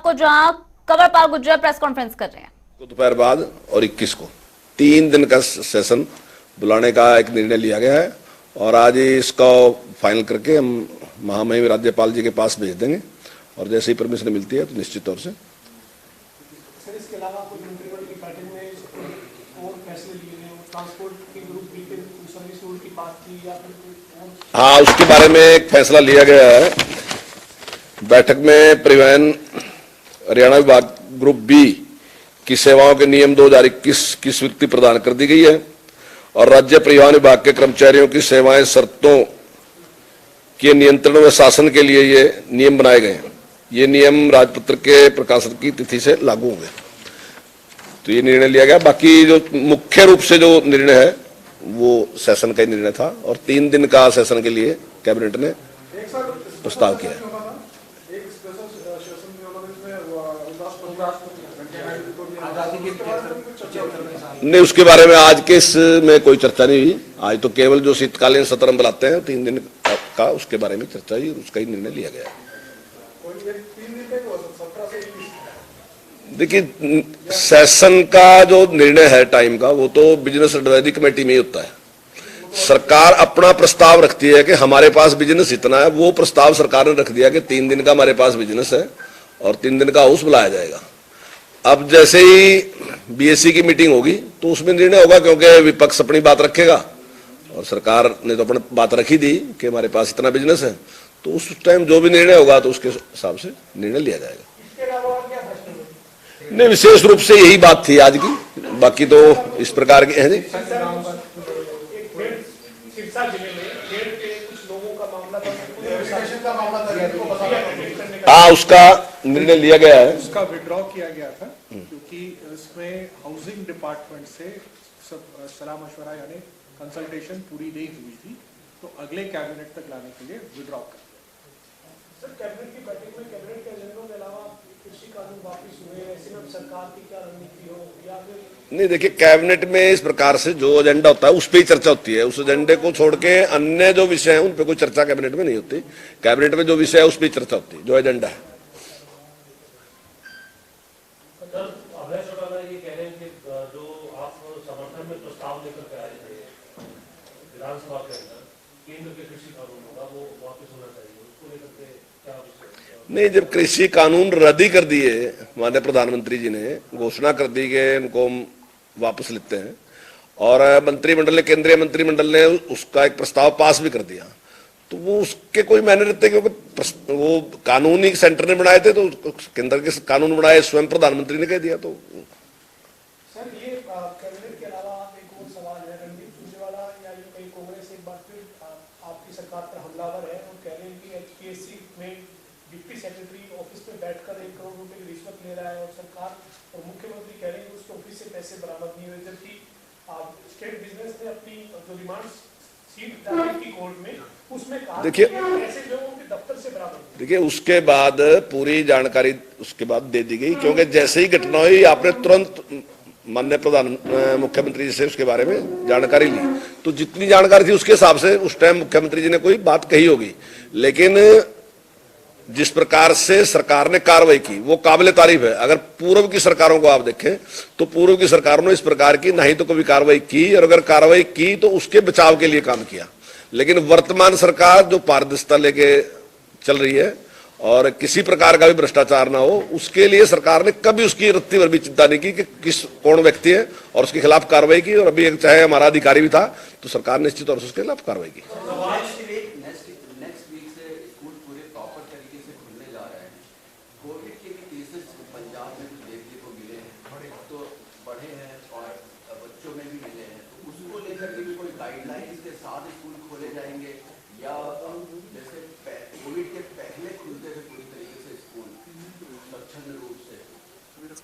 को, जहां Kanwarpal Gurjar press conference कर रहे हैं। दोपहर बाद और 21 को 3 दिन का सेशन बुलाने का एक निर्णय लिया गया है और आज ही इसका फाइनल करके हम महामहिम राज्यपाल जी के पास भेज देंगे और जैसे ही परमिशन मिलती है तो निश्चित तौर से। इसके अलावा कोई मंत्रिमंडल की बैठक में और फैसले लिए गए, ट्रांसपोर्ट के ग्रुप बी के सर्विस रूल की बात की या फिर? हाँ, उसके बारे में एक फैसला लिया गया है। बैठक में परिवहन हरियाणा विभाग ग्रुप बी की सेवाओं के नियम 2021 की स्वीकृति प्रदान कर दी गई है और राज्य परिवहन विभाग के कर्मचारियों की सेवाएं शर्तों के नियंत्रण व शासन के लिए ये नियम बनाए गए हैं। ये नियम राजपत्र के प्रकाशन की तिथि से लागू होंगे। तो ये निर्णय लिया गया। बाकी जो मुख्य रूप से जो निर्णय है वो सेशन का ही निर्णय था और 3 दिन का सेशन के लिए कैबिनेट ने प्रस्ताव किया है। नहीं, उसके बारे में आज के इसमें कोई चर्चा नहीं हुई। आज तो केवल जो शीतकालीन सत्र हम बुलाते हैं 3 दिन का, उसके बारे में चर्चा हुई, उसका ही निर्णय लिया गया है। देखिए, सेशन का जो निर्णय है टाइम का वो तो बिजनेस एडवाइजरी कमेटी में ही होता है। सरकार अपना प्रस्ताव रखती है कि हमारे पास बिजनेस इतना है, वो प्रस्ताव सरकार ने रख दिया कि 3 दिन का हमारे पास बिजनेस है और 3 दिन का हाउस बुलाया जाएगा। अब जैसे ही बीएससी की मीटिंग होगी तो उसमें निर्णय होगा, क्योंकि विपक्ष अपनी बात रखेगा और सरकार ने तो अपनी बात रखी दी कि हमारे पास इतना बिजनेस है, तो उस टाइम जो भी निर्णय होगा तो उसके हिसाब से निर्णय लिया जाएगा। नहीं, विशेष रूप से यही बात थी आज की, बाकी तो इस प्रकार के हैं। हाँ, उसका निर्णय लिया गया है, उसका विड्रॉ किया गया था क्योंकि इसमें हाउसिंग डिपार्टमेंट से सब सलाह मशवरा यानी कंसल्टेशन पूरी नहीं हुई थी, तो अगले कैबिनेट तक लाने के लिए विड्रॉ कर। सर, कैबिनेट की बैठक में कैबिनेट के एजेंडों के अलावा कृषि कानून वापस हुए, ऐसे में सरकार की क्या रणनीति हो या फिर? नहीं, देखिए, कैबिनेट में इस प्रकार से जो एजेंडा होता है उस पर ही चर्चा होती है। उस एजेंडे को छोड़ के अन्य जो विषय है उन पर कोई चर्चा कैबिनेट में नहीं होती। कैबिनेट में जो विषय है उस पर ही चर्चा होती है, जो एजेंडा है। नहीं, जब कृषि कानून रद्द ही कर दिए, माननीय प्रधानमंत्री जी ने घोषणा कर दी कि इनको हम वापस लेते हैं और मंत्रिमंडल ने, केंद्रीय मंत्रिमंडल ने उसका एक प्रस्ताव पास भी कर दिया, तो वो उसके कोई मायने रहते, क्योंकि वो कानून ही सेंटर ने बनाए थे, तो केंद्र के कानून बनाए स्वयं प्रधानमंत्री ने कह दिया। तो सर, ये कैबिनेट के अलावा एक और सवाल है, रणदीप सुरजेवाला या कई कांग्रेस एक बार फिर आपकी सरकार पर हमलावर है और कह रहे हैं कि एचपीएससी में डिप्टी सेक्रेटरी ऑफिस में बैठकर 1 करोड़ रुपए की रिश्वत ले रहा है और सरकार और मुख्यमंत्री कह रहे हैं कि उसके ऑफिस से पैसे बरामद नहीं हुए, जबकि स्टेट बिजनेस ने अपनी जो डिमांड सीट डाली थी कोर्ट में उसमें कहा देखिए, पैसे जो उनके दफ्तर से बरामद। देखिए, उसके बाद पूरी जानकारी उसके बाद दे दी गई, क्योंकि जैसे ही घटना हुई आपने तुरंत माननीय मुख्यमंत्री जी से उसके बारे में जानकारी ली, तो जितनी जानकारी थी उसके हिसाब से उस टाइम मुख्यमंत्री जी ने कोई बात कही होगी। लेकिन जिस प्रकार से सरकार ने कार्रवाई की वो काबिले तारीफ है। अगर पूर्व की सरकारों को आप देखें तो पूर्व की सरकारों ने इस प्रकार की नहीं तो कभी कार्रवाई की, और अगर कार्रवाई की तो उसके बचाव के लिए काम किया। लेकिन वर्तमान सरकार जो पारदर्शिता लेके चल रही है और किसी प्रकार का भी भ्रष्टाचार ना हो, उसके लिए सरकार ने कभी उसकी रत्ती भर भी चिंता नहीं की कि किस कौन व्यक्ति है और उसके खिलाफ कार्रवाई की। और अभी चाहे हमारा अधिकारी भी था तो सरकार ने निश्चित तौर से उसके खिलाफ कार्रवाई की।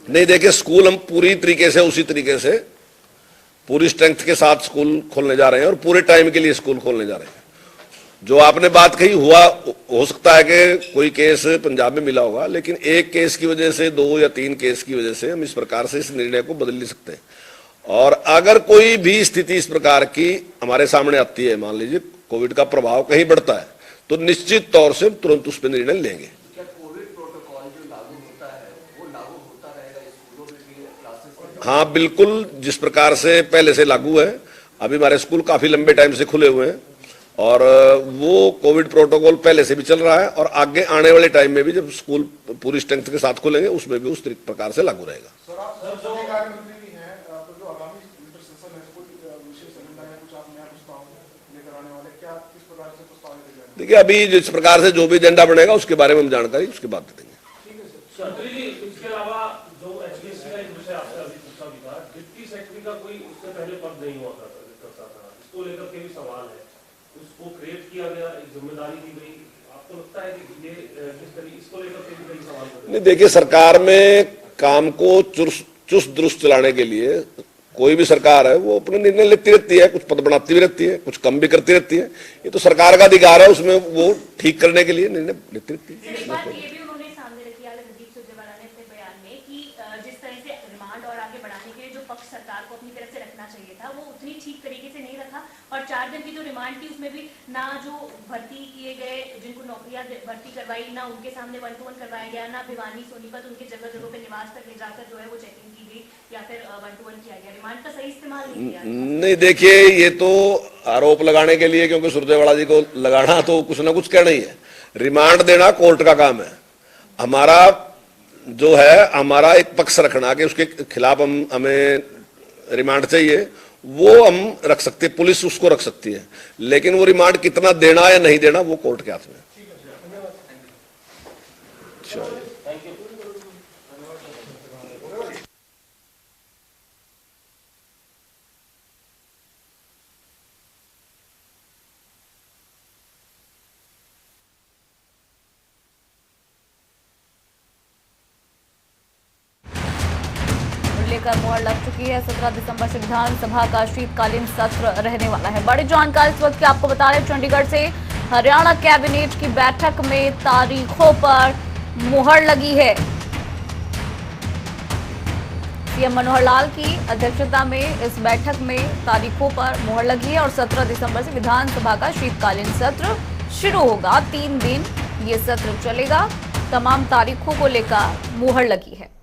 नहीं, देखिए, स्कूल हम पूरी तरीके से उसी तरीके से पूरी स्ट्रेंथ के साथ स्कूल खोलने जा रहे हैं और पूरे टाइम के लिए स्कूल खोलने जा रहे हैं। जो आपने बात कही हो सकता है कि कोई केस पंजाब में मिला होगा, लेकिन एक केस की वजह से 2 या 3 केस की वजह से हम इस प्रकार से इस निर्णय को बदल नहीं सकते। और अगर कोई भी स्थिति इस प्रकार की हमारे सामने आती है, मान लीजिए कोविड का प्रभाव कहीं बढ़ता है, तो निश्चित तौर से तुरंत उस पर निर्णय लेंगे। क्या कोविड प्रोटोकॉल जो लागू होता हाँ बिल्कुल, जिस प्रकार से पहले से लागू है। अभी हमारे स्कूल काफी लंबे टाइम से खुले हुए हैं और वो कोविड प्रोटोकॉल पहले से भी चल रहा है और आगे आने वाले टाइम में भी जब स्कूल पूरी स्ट्रेंथ के साथ खुलेंगे उसमें भी उस प्रकार से लागू रहेगा। सर आप जो कार्य भी हैं तो जो आगामी विंटर सेशन है कोई विशेष एजेंडा है कुछ आप नया प्रस्ताव लेकर आने वाले क्या किस प्रकार से प्रस्ताव लेकर जाएंगे? देखिए अभी जिस प्रकार से जो भी एजेंडा बनेगा उसके बारे में हम जानकारी उसके बाद दे देंगे। इसके अलावा जो एचपीएससी का एक विषय आपसे अभी पूछा भी था, डिप्टी सेक्रेटरी का कोई उससे पहले पद नहीं हुआ करता था, इसको लेकर के भी सवाल है। उसको क्रिएट किया गया, एक जिम्मेदारी दी गई, आपको लगता है कि ये किस तरीके इसको लेकर के भी कई सवाल करें? नहीं देखिए, सरकार में काम को चुस्त दुरुस्त चलाने के लिए कोई भी सरकार है वो अपने निर्णय लेती रहती है, कुछ पद बढ़ाती भी रहती है, कुछ कम भी करती रहती है। ये तो सरकार का अधिकार है, उसमें वो ठीक करने के लिए निर्णय लेती रहती है। एक बात ये भी उन्होंने सामने रखी है रणदीप सुरजेवाला ने अपने बयान में कि जिस तरह से रिमांड और आगे बढ़ाने के लिए जो पक्ष सरकार को अपनी तरफ से रखना चाहिए था वो उतनी ठीक तरीके से नहीं रखा और 4 दिन की जो रिमांड थी उसमें भी ना जो भर्ती किए गए जिनको नौकरियां भर्ती करवाई ना उनके सामने 1-to-1 करवाया गया, ना भिवानी सोनीपत उनके जगह जगह पे निवास तक ले जाकर जो है वो चेकिंग की गई या फिर 1-to-1 किया गया। रिमांड का सही इस्तेमाल नहीं किया। नहीं देखिए, ये तो आरोप लगाने के लिए, क्योंकि सुरजेवाला जी को लगाना तो कुछ ना कुछ कहना ही है। रिमांड देना कोर्ट का काम है, हमारा जो है हमारा एक पक्ष रखना कि उसके खिलाफ हमें रिमांड चाहिए, वो हम रख सकते हैं, पुलिस उसको रख सकती है, लेकिन वो रिमांड कितना देना या नहीं देना वो कोर्ट के हाथ में है। लेकर मुहर लग चुकी है। 17 दिसंबर से विधानसभा का शीतकालीन सत्र रहने वाला है। बड़ी जानकारी इस वक्त की आपको बता रहे, चंडीगढ़ से हरियाणा कैबिनेट की बैठक में तारीखों पर मुहर लगी है। सीएम मनोहर लाल की अध्यक्षता में इस बैठक में तारीखों पर मुहर लगी है और 17 दिसंबर से विधानसभा का शीतकालीन सत्र शुरू होगा। 3 दिन ये सत्र चलेगा। तमाम तारीखों को लेकर मुहर लगी है।